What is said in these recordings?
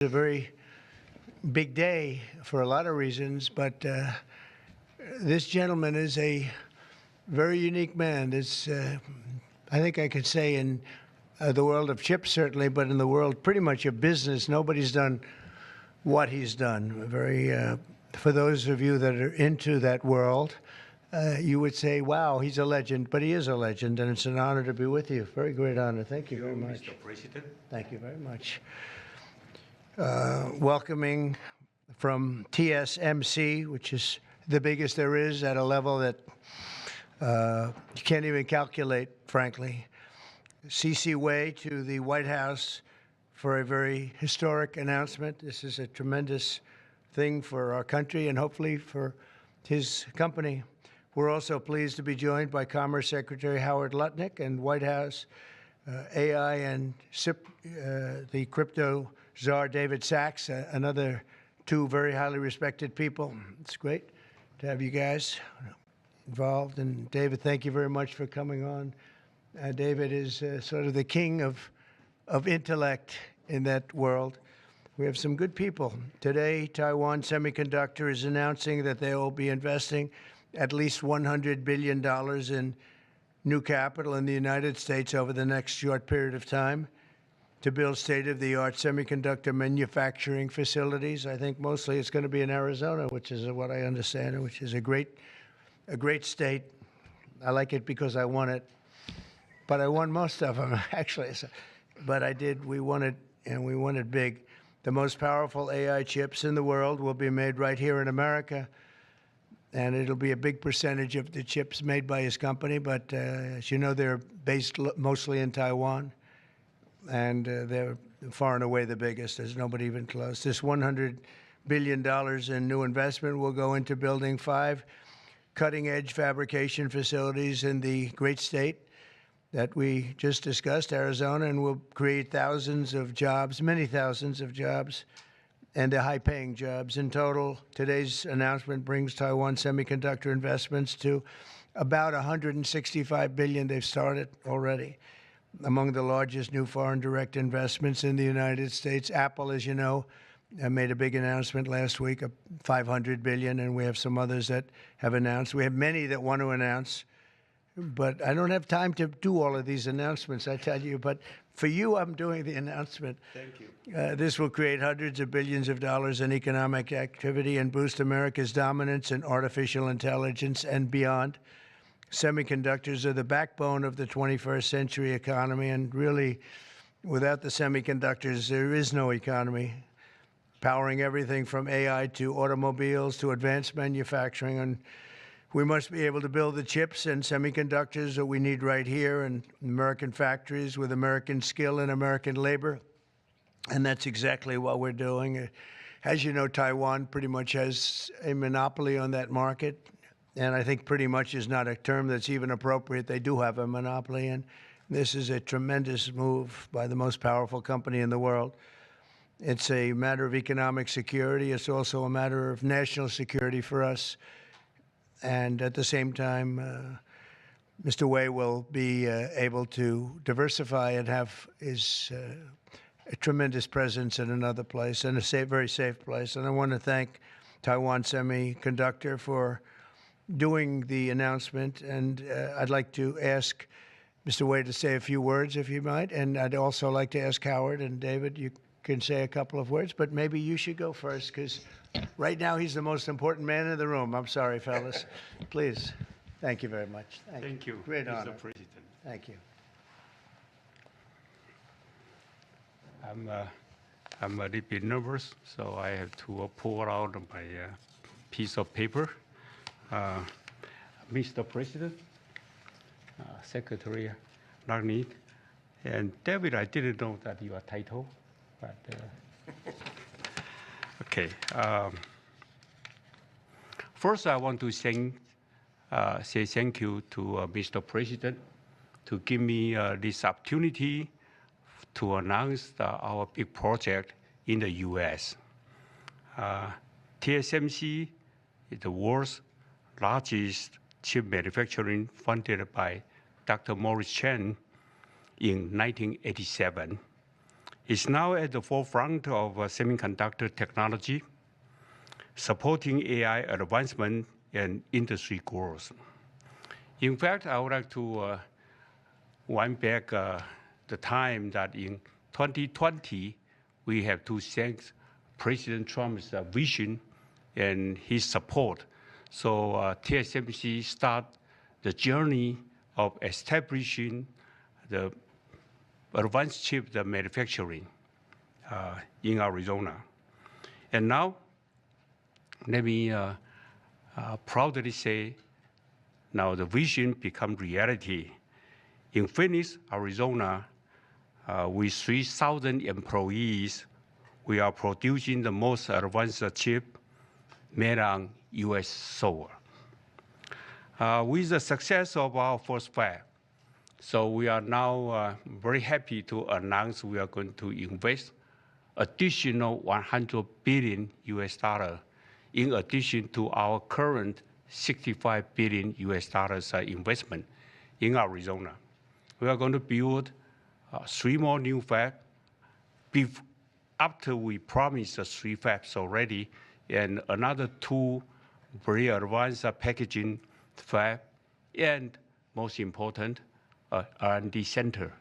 A very big day for a lot of reasons, but this gentleman is a very unique man. It's, I think I could say in the world of chips, certainly, but in the world pretty much of business, nobody's done what he's done. For those of you that are into that world, you would say, wow, he's a legend, but he is a legend, and it's an honor to be with you. Very great honor. Thank you very much. Mr. President. Thank you very much. Welcoming from TSMC, which is the biggest there is at a level that you can't even calculate, frankly. C.C. Wei to the White House for a very historic announcement. This is a tremendous thing for our country and hopefully for his company. We're also pleased to be joined by Commerce Secretary Howard Lutnick and White House AI and SIP, the crypto czar David Sachs, another two very highly respected people. It's great to have you guys involved. And David, thank you very much for coming on. David is sort of the king of intellect in that world. We have some good people. Today, Taiwan Semiconductor is announcing that they will be investing at least $100 billion in new capital in the United States over the next short period of time to build state-of-the-art semiconductor manufacturing facilities. I think mostly it's going to be in Arizona, which is what I understand, which is a great state. I like it because I won it, but I won most of them, actually. But we won it, and we won it big. The most powerful AI chips in the world will be made right here in America, and it'll be a big percentage of the chips made by his company. But as you know, they're based mostly in Taiwan, and they're far and away the biggest. There's nobody even close. This $100 billion in new investment will go into building 5 cutting-edge fabrication facilities in the great state that we just discussed, Arizona, and will create thousands of jobs, many thousands of jobs, and they're high-paying jobs. In total, today's announcement brings Taiwan Semiconductor investments to about $165 billion they've started already. Among the largest new foreign direct investments in the United States, Apple, as you know, made a big announcement last week of $500 billion, and we have some others that have announced. We have many that want to announce, but I don't have time to do all of these announcements, I tell you. But for you, I'm doing the announcement. Thank you. This will create hundreds of billions of dollars in economic activity and boost America's dominance in artificial intelligence and beyond. Semiconductors are the backbone of the 21st century economy, and really, without the semiconductors, there is no economy, powering everything from AI to automobiles to advanced manufacturing. And we must be able to build the chips and semiconductors that we need right here in American factories with American skill and American labor. And that's exactly what we're doing. As you know, Taiwan pretty much has a monopoly on that market. And I think pretty much is not a term that's even appropriate. They do have a monopoly, and this is a tremendous move by the most powerful company in the world. It's a matter of economic security. It's also a matter of national security for us. And at the same time, Mr. Wei will be able to diversify and have a tremendous presence in another place, and a very safe place. And I want to thank Taiwan Semiconductor for doing the announcement, and I'd like to ask Mr. Wei to say a few words, if you might, and I'd also like to ask Howard and David, you can say a couple of words, but maybe you should go first, because right now he's the most important man in the room. I'm sorry, fellas. Please. Thank you very much. Thank you. Great honor. Mr. President. Thank you. I'm a little bit nervous, so I have to pull out my piece of paper. Mr. President, Secretary Lutnick, and David, I didn't know that your title, but okay. First, I want to say thank you to Mr. President to give me this opportunity to announce our big project in the U.S. TSMC is the world's largest chip manufacturing, funded by Dr. Morris Chang in 1987. is now at the forefront of semiconductor technology, supporting AI advancement and industry growth. In fact, I would like to wind back the time that in 2020, we have to thank President Trump's vision and his support. So TSMC start the journey of establishing the advanced chip manufacturing in Arizona. And now, let me proudly say, now the vision become reality. In Phoenix, Arizona, with 3,000 employees, we are producing the most advanced chip made on US soil. With the success of our first fab, so we are now very happy to announce we are going to invest additional 100 billion US dollar in addition to our current 65 billion US dollars investment in Arizona. We are going to build 3 more new fabs after we promised 3 fabs already, and another 2 very advanced packaging fab, and most important, R&D center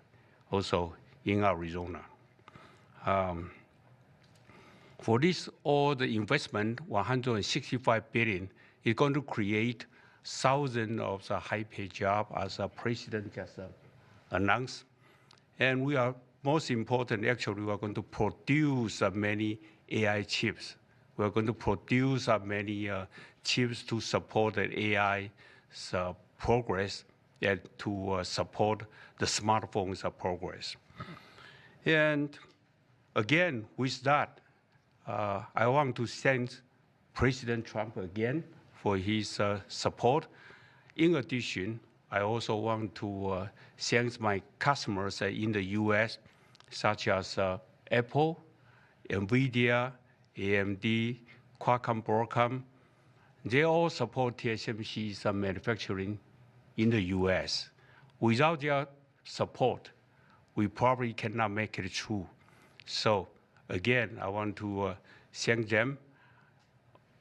also in Arizona. For this, all the investment, 165 billion, is going to create thousands of high-paid jobs, as the president just announced. And we are, most important, actually, we are going to produce many AI chips. We are going to produce many chips to support the AI progress and to support the smartphones progress. And again, with that, I want to thank President Trump again for his support. In addition, I also want to thank my customers in the US, such as Apple, NVIDIA, AMD, Qualcomm, Broadcom. They all support TSMC's manufacturing in the US. Without their support, we probably cannot make it through. So again, I want to thank them.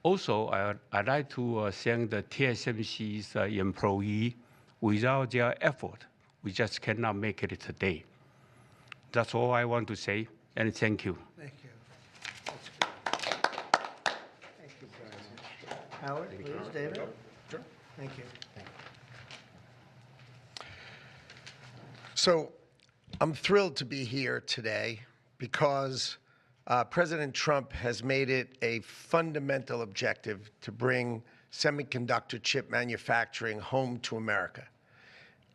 Also, I'd like to thank the TSMC's employee. Without their effort, we just cannot make it today. That's all I want to say, and thank you. Thank you. That's good. Thank you very much. Howard, please, David. Sure. Thank you. So I'm thrilled to be here today because President Trump has made it a fundamental objective to bring semiconductor chip manufacturing home to America.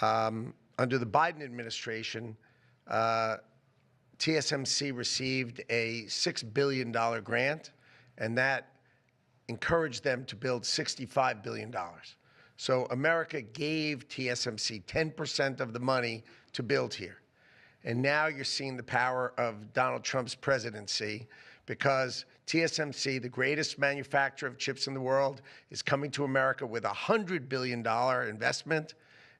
Under the Biden administration, TSMC received a $6 billion grant, and that encouraged them to build $65 billion. So America gave TSMC 10% of the money to build here. And now you're seeing the power of Donald Trump's presidency, because TSMC, the greatest manufacturer of chips in the world, is coming to America with a $100 billion investment.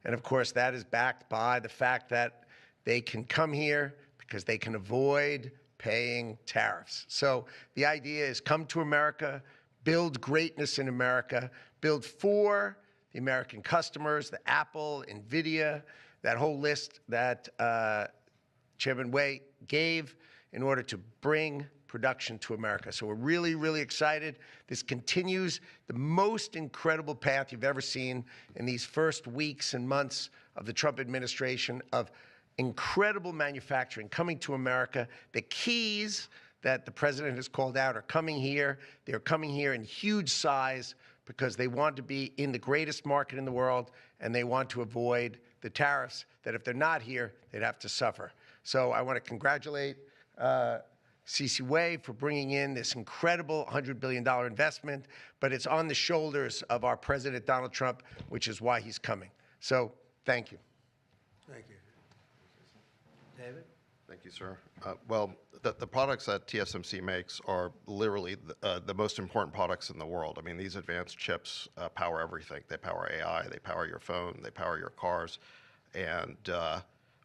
And of course, that is backed by the fact that they can come here because they can avoid paying tariffs. So the idea is come to America, build greatness in America, build for the American customers, the Apple, NVIDIA, that whole list that Chairman Wei gave in order to bring production to America. So we're really, really excited. This continues the most incredible path you've ever seen in these first weeks and months of the Trump administration of incredible manufacturing coming to America. The keys that the president has called out are coming here. They're coming here in huge size because they want to be in the greatest market in the world, and they want to avoid the tariffs that if they're not here, they'd have to suffer. So I want to congratulate C.C. Wei for bringing in this incredible $100 billion investment, but it's on the shoulders of our President Donald Trump, which is why he's coming. So thank you. Thank you. David? Thank you, sir. Well, the products that TSMC makes are literally the most important products in the world. I mean, these advanced chips power everything. They power AI, they power your phone, they power your cars. And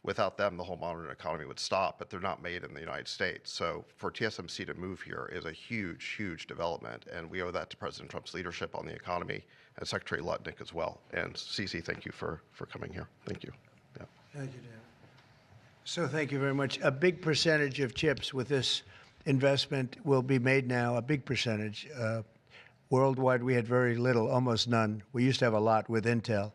Without them, the whole modern economy would stop, but they're not made in the United States. So for TSMC to move here is a huge, huge development, and we owe that to President Trump's leadership on the economy and Secretary Lutnick as well. And Cece, thank you for coming here. Thank you. Yeah. Thank you, Dan. So thank you very much. A big percentage of chips with this investment will be made now, a big percentage. Worldwide, we had very little, almost none. We used to have a lot with Intel,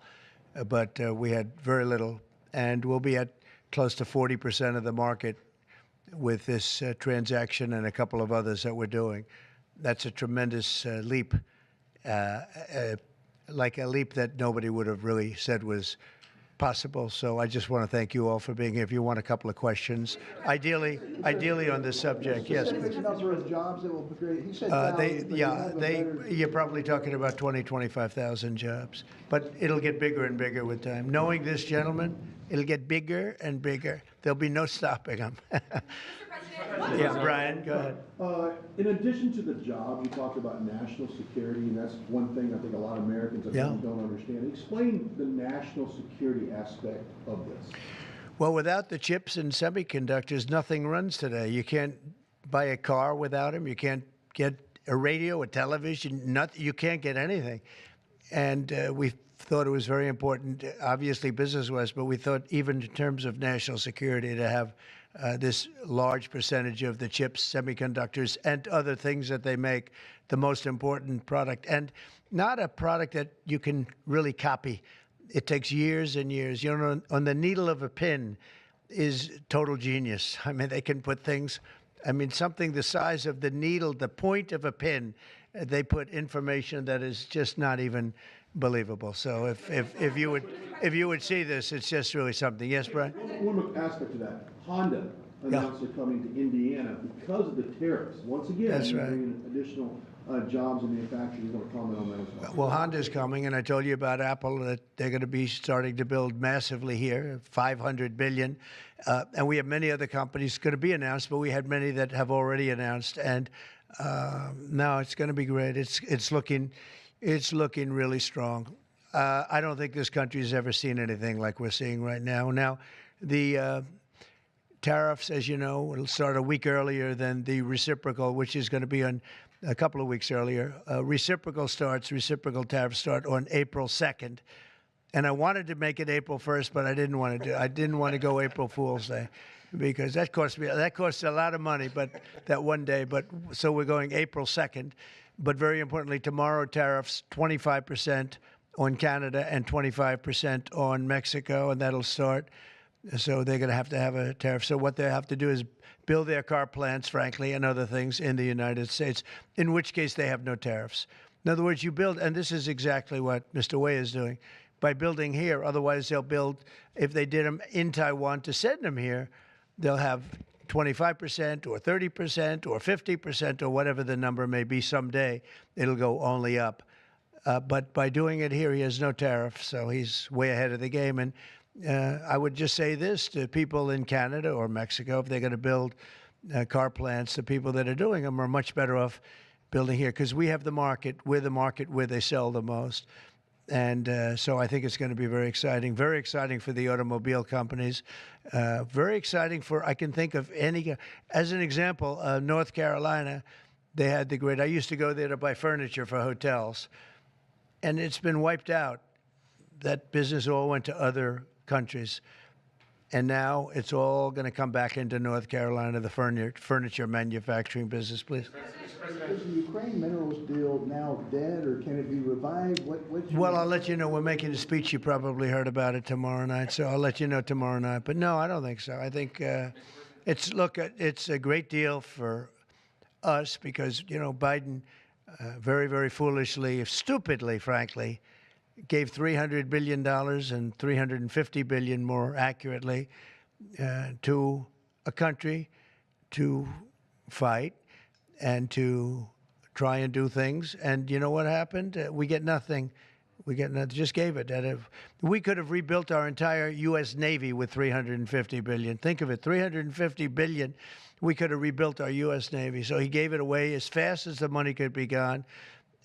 but we had very little. And we'll be at close to 40% of the market with this transaction and a couple of others that we're doing. That's a tremendous leap, like a leap that nobody would have really said was possible. So I just want to thank you all for being here. If you want a couple of questions, ideally on this subject, yes. Please. Number of jobs that will create. He said you're probably talking about 20, 25,000 jobs, but it'll get bigger and bigger with time. Knowing this gentleman, it'll get bigger and bigger. There'll be no stopping him. Yeah, Brian, go ahead. In addition to the job, you talked about national security, and that's one thing I think a lot of Americans don't understand. Explain the national security aspect of this. Well, without the chips and semiconductors, nothing runs today. You can't buy a car without them. You can't get a radio, a television, you can't get anything. And we thought it was very important, obviously business-wise, but we thought even in terms of national security to have this large percentage of the chips, semiconductors, and other things that they make, the most important product, and not a product that you can really copy. It takes years and years. You know, on the needle of a pin is total genius. I mean, they can put things, I mean, something the size of the needle, the point of a pin, they put information that is just not even believable. So if you would see this, it's just really something. Yes, Brian? One aspect to that. Honda announced they're coming to Indiana because of the tariffs. Once again, that's right. Bringing additional jobs in manufacturing. You want to comment on that as well? Well, Honda's coming, and I told you about Apple, that they're going to be starting to build massively here, $500 billion. And we have many other companies going to be announced, but we had many that have already announced. And now it's going to be great. It's looking really strong. I don't think this country has ever seen anything like we're seeing right now. Now, the tariffs, as you know, will start a week earlier than the reciprocal, which is going to be on a couple of weeks earlier. Reciprocal tariffs start on April 2nd. And I wanted to make it April 1st, but I didn't want to go April Fool's Day, because that costs a lot of money, but that one day. But so we're going April 2nd. But very importantly, tomorrow tariffs 25% on Canada and 25% on Mexico, and that'll start. So they're going to have a tariff. So what they have to do is build their car plants, frankly, and other things in the United States, in which case they have no tariffs. In other words, you build, and this is exactly what Mr. Wei is doing, by building here. Otherwise, they'll build, if they did them in Taiwan to send them here, they'll have 25% or 30% or 50% or whatever the number may be someday. It'll go only up. But by doing it here, he has no tariff, so he's way ahead of the game. And I would just say this to people in Canada or Mexico: if they're going to build car plants, the people that are doing them are much better off building here, because we have the market. We're the market where they sell the most. And so I think it's going to be very exciting for the automobile companies, very exciting for, I can think of any, as an example, North Carolina, they had the great, I used to go there to buy furniture for hotels, and it's been wiped out. That business all went to other countries. And now it's all going to come back into North Carolina, the furniture manufacturing business, please. Is the Ukraine minerals deal now dead, or can it be revived? Well, I'll let you know. We're making a speech. You probably heard about it tomorrow night, so I'll let you know tomorrow night. But no, I don't think so. I think it's a great deal for us because, you know, Biden very, very foolishly, stupidly, frankly, gave $300 billion and $350 billion more accurately to a country to fight and to try and do things. And you know what happened? We get nothing. We get nothing. Just gave it. We could have rebuilt our entire U.S. Navy with $350 billion. Think of it, $350 billion. We could have rebuilt our U.S. Navy. So he gave it away as fast as the money could be gone.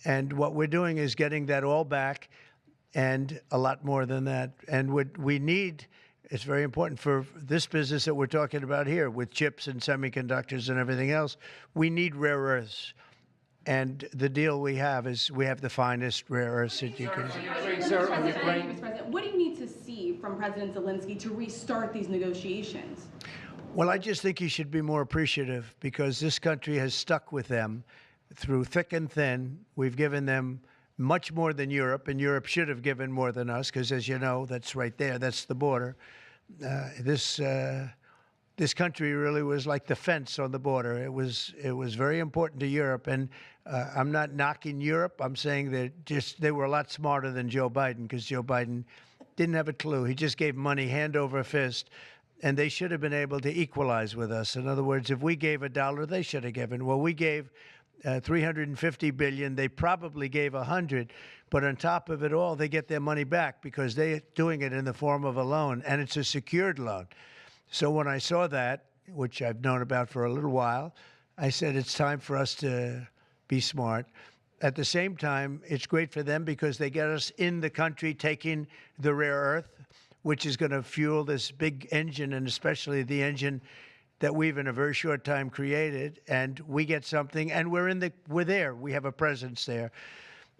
And what we're doing is getting that all back, and a lot more than that. And we need It's very important for this business that we're talking about here with chips and semiconductors and everything else. We need rare earths. And the deal we have is we have the finest rare earths that you can. Mr. President, what do you need to see from President Zelensky to restart these negotiations? Well, I just think he should be more appreciative because this country has stuck with them through thick and thin. We've given them much more than Europe, and Europe should have given more than us because, as you know, that's right there. That's the border. This country really was like the fence on the border. It was very important to Europe, and I'm not knocking Europe. I'm saying that they were a lot smarter than Joe Biden because Joe Biden didn't have a clue. He just gave money hand over fist, and they should have been able to equalize with us. In other words, if we gave $1, they should have given. Well, we gave $350 billion. They probably gave $100, but on top of it all, they get their money back because they're doing it in the form of a loan, and it's a secured loan. So when I saw that, which I've known about for a little while, I said it's time for us to be smart. At the same time, it's great for them because they get us in the country taking the rare earth, which is going to fuel this big engine, and especially the engine that we've in a very short time created, and we get something, and we're there. We have a presence there.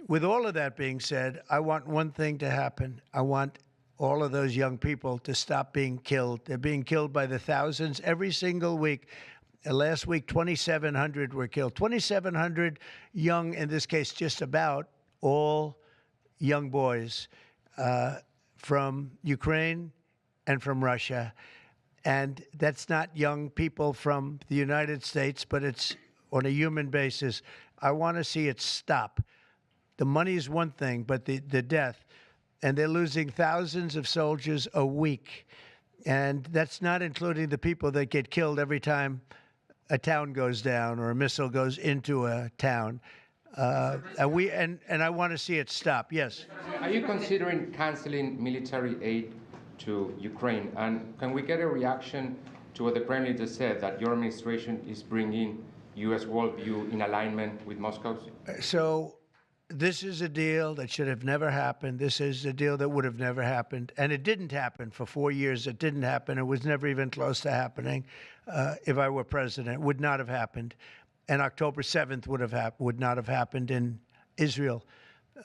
With all of that being said, I want one thing to happen. I want all of those young people to stop being killed. They're being killed by the thousands every single week. Last week, 2,700 were killed. 2,700 young, in this case, just about all young boys from Ukraine and from Russia. And that's not young people from the United States, but it's on a human basis. I want to see it stop. The money is one thing, but the death. And they're losing thousands of soldiers a week. And that's not including the people that get killed every time a town goes down or a missile goes into a town. And I want to see it stop. Yes. Are you considering canceling military aid to Ukraine? And can we get a reaction to what the Kremlin just said, that your administration is bringing U.S. worldview in alignment with Moscow's? So this is a deal that should have never happened. This is a deal that would have never happened. And it didn't happen for 4 years. It didn't happen. It was never even close to happening. If I were president, it would not have happened. And October 7th would not have happened in Israel.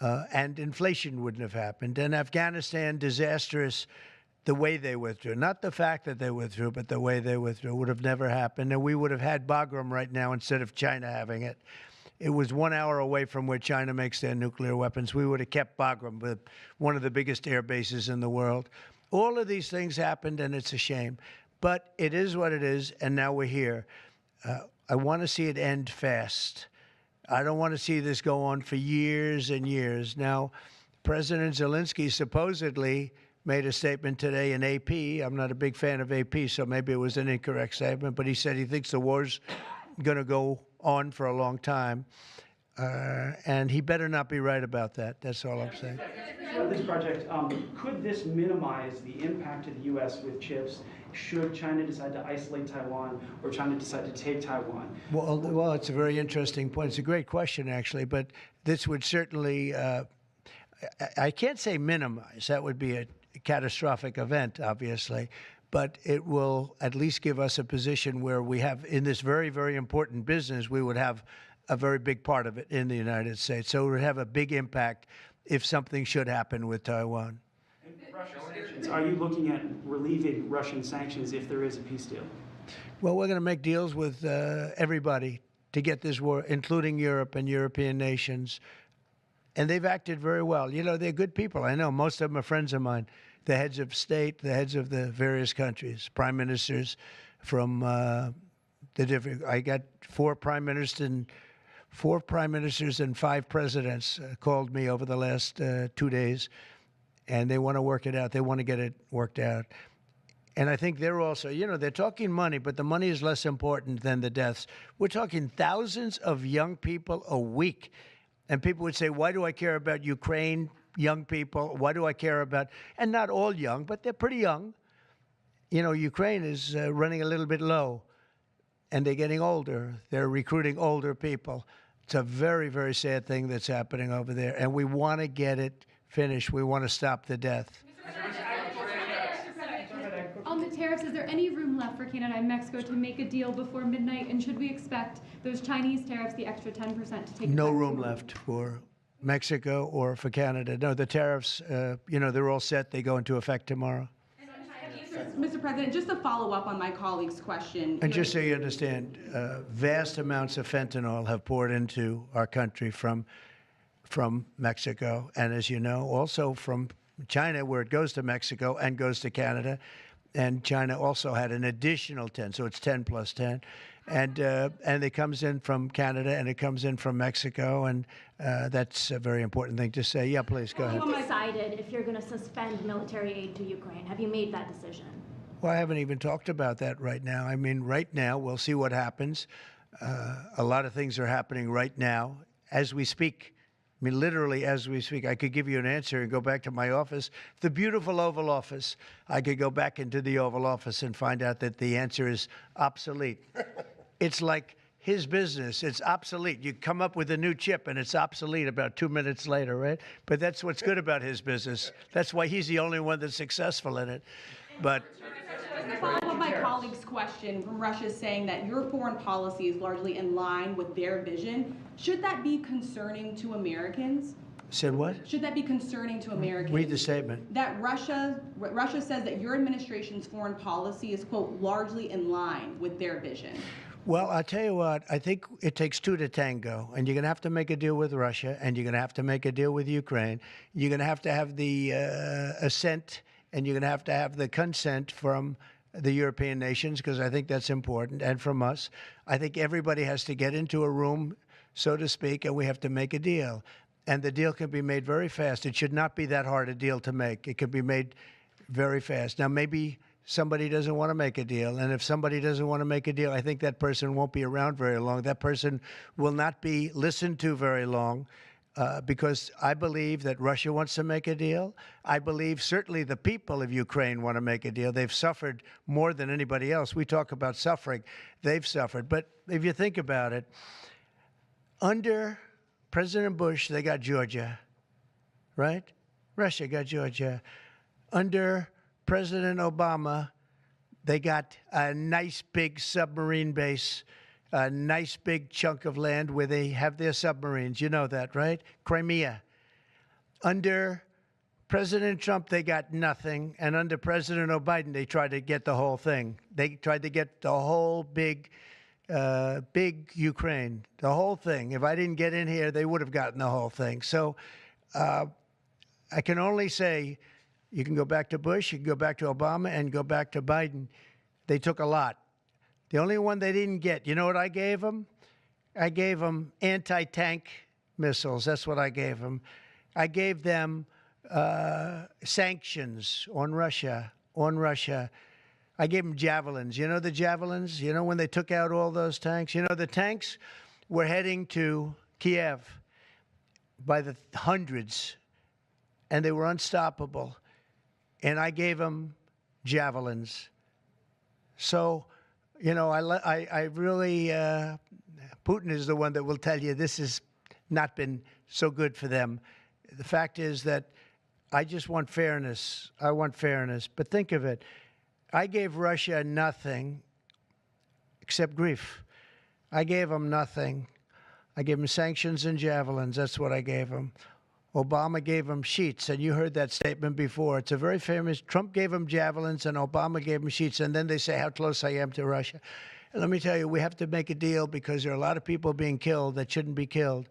And inflation wouldn't have happened. And Afghanistan, disastrous, the way they withdrew. Not the fact that they withdrew, but the way they withdrew would have never happened. And we would have had Bagram right now instead of China having it. It was 1 hour away from where China makes their nuclear weapons. We would have kept Bagram, with one of the biggest air bases in the world. All of these things happened, and it's a shame. But it is what it is, and now we're here. I want to see it end fast. I don't want to see this go on for years and years. Now, President Zelensky supposedly made a statement today in AP. I'm not a big fan of AP, so maybe it was an incorrect statement, but he said he thinks the war's going to go on for a long time. And he better not be right about that. That's all I'm saying. This project, could this minimize the impact to the U.S. with chips should China decide to isolate Taiwan or China decide to take Taiwan? Well, it's a very interesting point. It's a great question, actually, but this would certainly, I can't say minimize. That would be a catastrophic event, obviously. But it will at least give us a position where we have, in this very, very important business, we would have a very big part of it in the United States. So it would have a big impact if something should happen with Taiwan. Are you looking at relieving Russian sanctions if there is a peace deal? Well, we're going to make deals with everybody to get this war, including Europe and European nations. And they've acted very well. You know, they're good people. I know most of them are friends of mine. The heads of state, the heads of the various countries, prime ministers from the different. I got four prime ministers and 5 presidents called me over the last 2 days, and they want to work it out. They want to get it worked out. And I think they're also, you know, they're talking money, but the money is less important than the deaths. We're talking thousands of young people a week. And people would say, why do I care about Ukraine? Young people, why do I care about, and not all young, but they're pretty young. You know, Ukraine is running a little bit low, and they're getting older. They're recruiting older people. It's a very, very sad thing that's happening over there, and we want to get it finished. We want to stop the death. with tariffs, is there any room left for Canada and Mexico to make a deal before midnight? And should we expect those Chinese tariffs, the extra 10%, to take No effect room soon? left for Mexico or for Canada. No, the tariffs, they're all set. They go into effect tomorrow. Mr. President, just to follow up on my colleague's question. And just so you understand, vast amounts of fentanyl have poured into our country from Mexico, and as you know, also from China, where it goes to Mexico and goes to Canada. And China also had an additional 10, so it's 10 plus 10. And it comes in from Canada and it comes in from Mexico, and that's a very important thing to say. Yeah, please, go ahead. Have you decided if you're going to suspend military aid to Ukraine? Have you made that decision? Well, I haven't even talked about that right now. I mean, right now, we'll see what happens. A lot of things are happening right now as we speak. I mean, literally as we speak. I could give you an answer and go back to my office, the beautiful Oval Office. I could go back into the Oval Office and find out that the answer is obsolete. It's like his business. It's obsolete. You come up with a new chip and it's obsolete about 2 minutes later, right? But that's what's good about his business. That's why he's the only one that's successful in it. But Just to follow up on my colleague's question, from Russia saying that your foreign policy is largely in line with their vision, should that be concerning to Americans? said what? Should that be concerning to Americans? Read the statement. That Russia says that your administration's foreign policy is, quote, largely in line with their vision. Well, I'll tell you what, I think it takes two to tango, and you're going to have to make a deal with Russia, and you're going to have to make a deal with Ukraine. You're going to have the assent, and you're going to have the consent from the European nations, because I think that's important, and from us. I think everybody has to get into a room, so to speak, and we have to make a deal. And the deal can be made very fast. It should not be that hard a deal to make. It can be made very fast. Now, maybe somebody doesn't want to make a deal. And if somebody doesn't want to make a deal, I think that person won't be around very long. That person will not be listened to very long, because I believe that Russia wants to make a deal. I believe certainly the people of Ukraine want to make a deal. They've suffered more than anybody else. We talk about suffering. They've suffered. But if you think about it, under President Bush, they got Georgia, right? Russia got Georgia. Under President Obama, they got a nice big submarine base, a nice big chunk of land where they have their submarines. You know that, right? Crimea. Under President Trump, they got nothing. And under President Biden, they tried to get the whole thing. They tried to get the whole big Ukraine, the whole thing. If I didn't get in here, they would have gotten the whole thing. So I can only say, you can go back to Bush, you can go back to Obama, and go back to Biden. They took a lot. The only one they didn't get, you know what I gave them? I gave them anti-tank missiles. That's what I gave them. I gave them sanctions on Russia. I gave them javelins. You know the javelins? You know when they took out all those tanks? You know the tanks were heading to Kiev by the hundreds, and they were unstoppable. And I gave them javelins. So, you know, I really, Putin is the one that will tell you this has not been so good for them. The fact is that I just want fairness. I want fairness. But think of it. I gave Russia nothing except grief. I gave them nothing. I gave them sanctions and javelins. That's what I gave them. Obama gave them sheets, and you heard that statement before. It's a very famous. Trump gave them javelins, and Obama gave them sheets, and then they say how close I am to Russia. And let me tell you, we have to make a deal because there are a lot of people being killed that shouldn't be killed.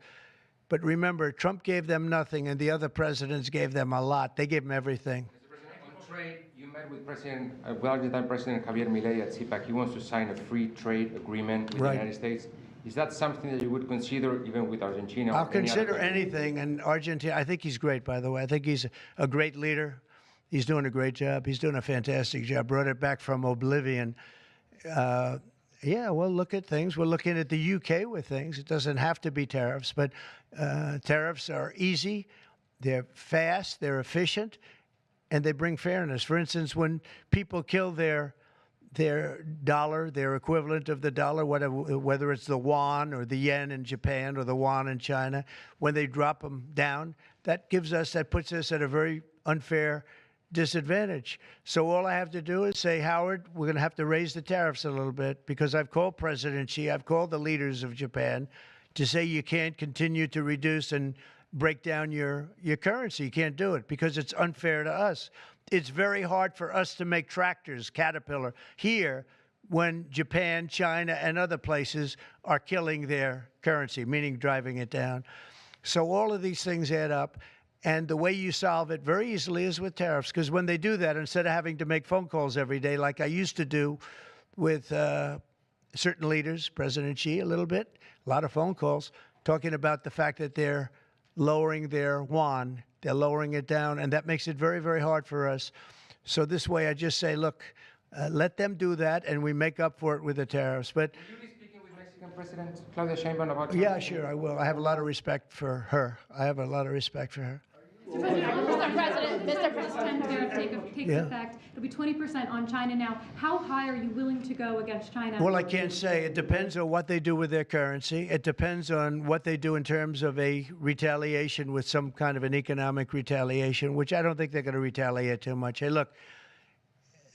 But remember, Trump gave them nothing, and the other presidents gave them a lot. They gave them everything. On trade, you met with Argentine President Javier Milei at CPAC. He wants to sign a free trade agreement with the United States. Is that something that you would consider even with Argentina? I'll consider anything. And Argentina, I think he's great, by the way. I think he's a great leader. He's doing a great job. He's doing a fantastic job. Brought it back from oblivion. Yeah, we'll look at things. We're looking at the UK with things. It doesn't have to be tariffs, but tariffs are easy. They're fast. They're efficient. And they bring fairness. For instance, when people kill their dollar, their equivalent of the dollar, whether it's the won or the yen in Japan or the won in China, when they drop them down, that puts us at a very unfair disadvantage. So all I have to do is say, Howard, we're going to have to raise the tariffs a little bit, because I've called President Xi, I've called the leaders of Japan to say you can't continue to reduce and break down your currency. You can't do it because it's unfair to us. It's very hard for us to make tractors, Caterpillar, here when Japan, China, and other places are killing their currency, meaning driving it down. So all of these things add up. And the way you solve it very easily is with tariffs, because when they do that, instead of having to make phone calls every day like I used to do with certain leaders, President Xi a little bit, a lot of phone calls, talking about the fact that they're lowering their yuan, they're lowering it down, and that makes it very, very hard for us. So this way I just say, look, let them do that, and we make up for it with the tariffs. But will you be speaking with Mexican President Claudia Sheinbaum about yeah, sure, I will. I have a lot of respect for her. I have a lot of respect for her. Mr. President, this 10 tariff takes effect. It'll be 20% on China now. How high are you willing to go against China? Well, I can't say. It depends on what they do with their currency. It depends on what they do in terms of a retaliation with some kind of an economic retaliation, which I don't think they're going to retaliate too much. Hey, look,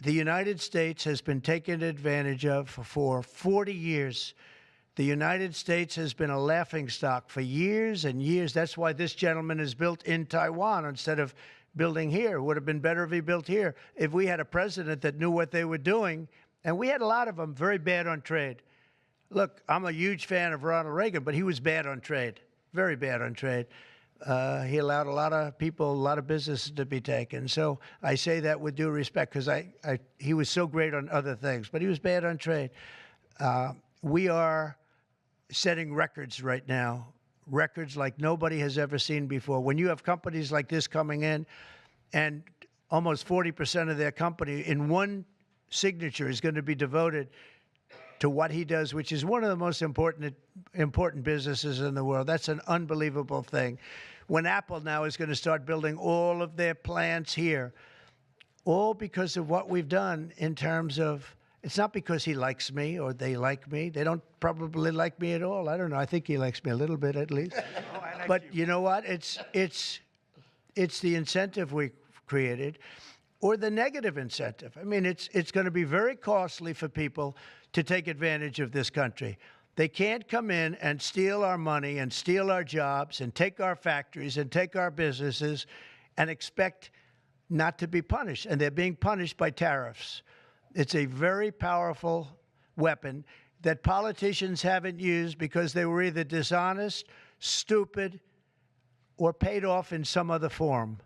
the United States has been taken advantage of for 40 years. The United States has been a laughingstock for years and years. That's why this gentleman is built in Taiwan instead of building here. It would have been better if he built here. If we had a president that knew what they were doing, and we had a lot of them very bad on trade. Look, I'm a huge fan of Ronald Reagan, but he was bad on trade, very bad on trade. He allowed a lot of people, a lot of businesses to be taken. So I say that with due respect, because he was so great on other things, but he was bad on trade. We are setting records right now, records like nobody has ever seen before. When you have companies like this coming in, and almost 40% of their company in one signature is going to be devoted to what he does, which is one of the most important businesses in the world. That's an unbelievable thing. When Apple now is going to start building all of their plants here, all because of what we've done in terms of, it's not because he likes me or they like me. They don't probably like me at all. I don't know. I think he likes me a little bit at least. But you know what? It's the incentive we created, or the negative incentive. I mean, it's going to be very costly for people to take advantage of this country. They can't come in and steal our money and steal our jobs and take our factories and take our businesses and expect not to be punished. And they're being punished by tariffs. It's a very powerful weapon that politicians haven't used because they were either dishonest, stupid, or paid off in some other form.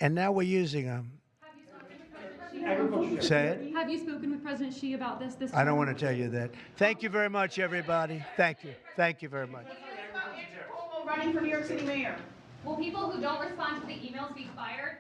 And now we're using them. Say it. Have you spoken with President Xi about this? I don't want to tell you that. Thank you very much, everybody. Thank you. Thank you very much. Running for New York City mayor. Will people who don't respond to the emails be fired?